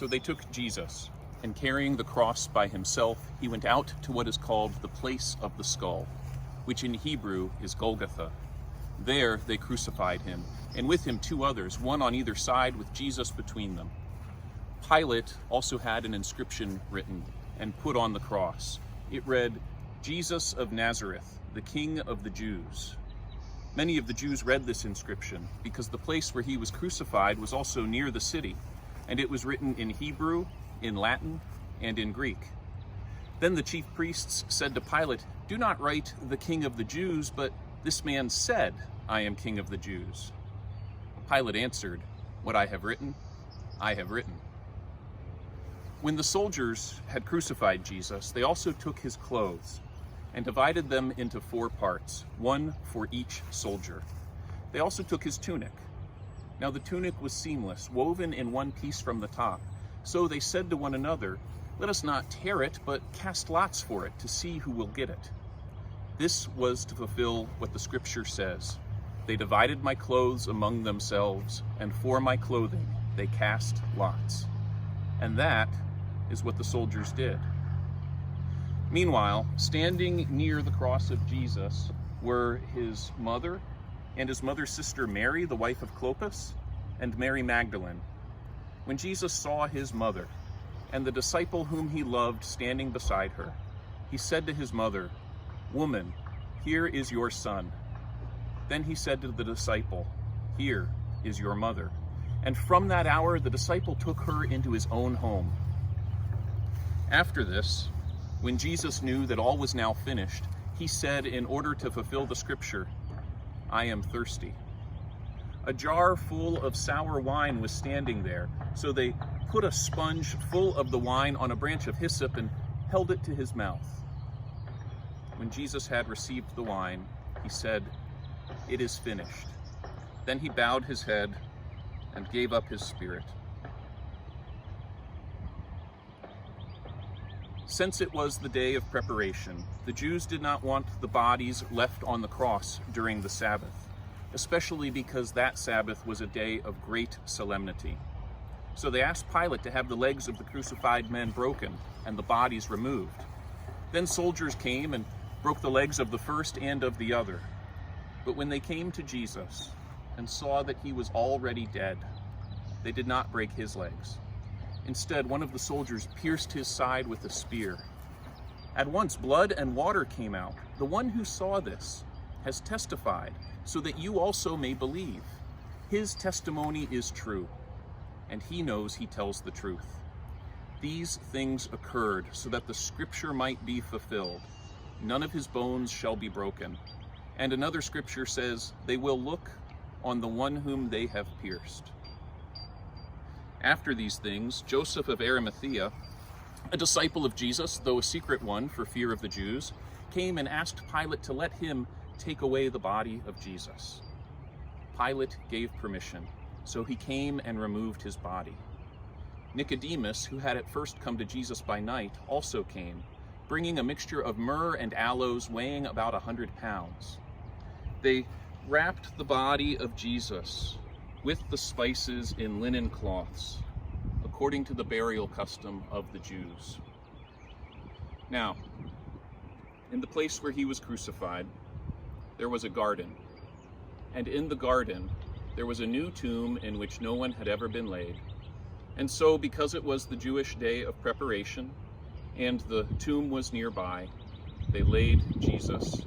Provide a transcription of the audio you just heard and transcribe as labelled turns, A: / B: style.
A: So they took Jesus, and carrying the cross by himself, he went out to what is called the place of the skull, which in Hebrew is Golgotha. There they crucified him, and with him 2 others, one on either side with Jesus between them. Pilate also had an inscription written and put on the cross. It read, "Jesus of Nazareth, the King of the Jews." Many of the Jews read this inscription because the place where he was crucified was also near the city, and it was written in Hebrew, in Latin, and in Greek. Then the chief priests said to Pilate, "Do not write the King of the Jews, but this man said, 'I am King of the Jews.'" Pilate answered, "What I have written, I have written." When the soldiers had crucified Jesus, they also took his clothes and divided them into 4 parts, one for each soldier. They also took his tunic. Now the tunic was seamless, woven in one piece from the top. So they said to one another, "Let us not tear it, but cast lots for it to see who will get it." This was to fulfill what the scripture says, "They divided my clothes among themselves, and for my clothing they cast lots." And that is what the soldiers did. Meanwhile, standing near the cross of Jesus were his mother and his mother's sister Mary, the wife of Clopas, and Mary Magdalene. When Jesus saw his mother and the disciple whom he loved standing beside her, he said to his mother, "Woman, here is your son." Then he said to the disciple, "Here is your mother." And from that hour, the disciple took her into his own home. After this, when Jesus knew that all was now finished, he said, in order to fulfill the scripture, "I am thirsty." A jar full of sour wine was standing there, so they put a sponge full of the wine on a branch of hyssop and held it to his mouth. When Jesus had received the wine, he said, "It is finished." Then he bowed his head and gave up his spirit. Since it was the day of preparation, the Jews did not want the bodies left on the cross during the Sabbath, especially because that Sabbath was a day of great solemnity. So they asked Pilate to have the legs of the crucified men broken and the bodies removed. Then soldiers came and broke the legs of the first and of the other. But when they came to Jesus and saw that he was already dead, they did not break his legs. Instead, one of the soldiers pierced his side with a spear. At once, blood and water came out. The one who saw this has testified, so that you also may believe. His testimony is true, and he knows he tells the truth. These things occurred so that the scripture might be fulfilled. None of his bones shall be broken. And another scripture says, "They will look on the one whom they have pierced." After these things, Joseph of Arimathea, a disciple of Jesus, though a secret one for fear of the Jews, came and asked Pilate to let him take away the body of Jesus. Pilate gave permission, so he came and removed his body. Nicodemus, who had at first come to Jesus by night, also came, bringing a mixture of myrrh and aloes weighing about 100 pounds. They wrapped the body of Jesus with the spices in linen cloths, according to the burial custom of the Jews. Now, in the place where he was crucified, there was a garden, and in the garden there was a new tomb in which no one had ever been laid. And so, because it was the Jewish day of preparation, and the tomb was nearby, they laid Jesus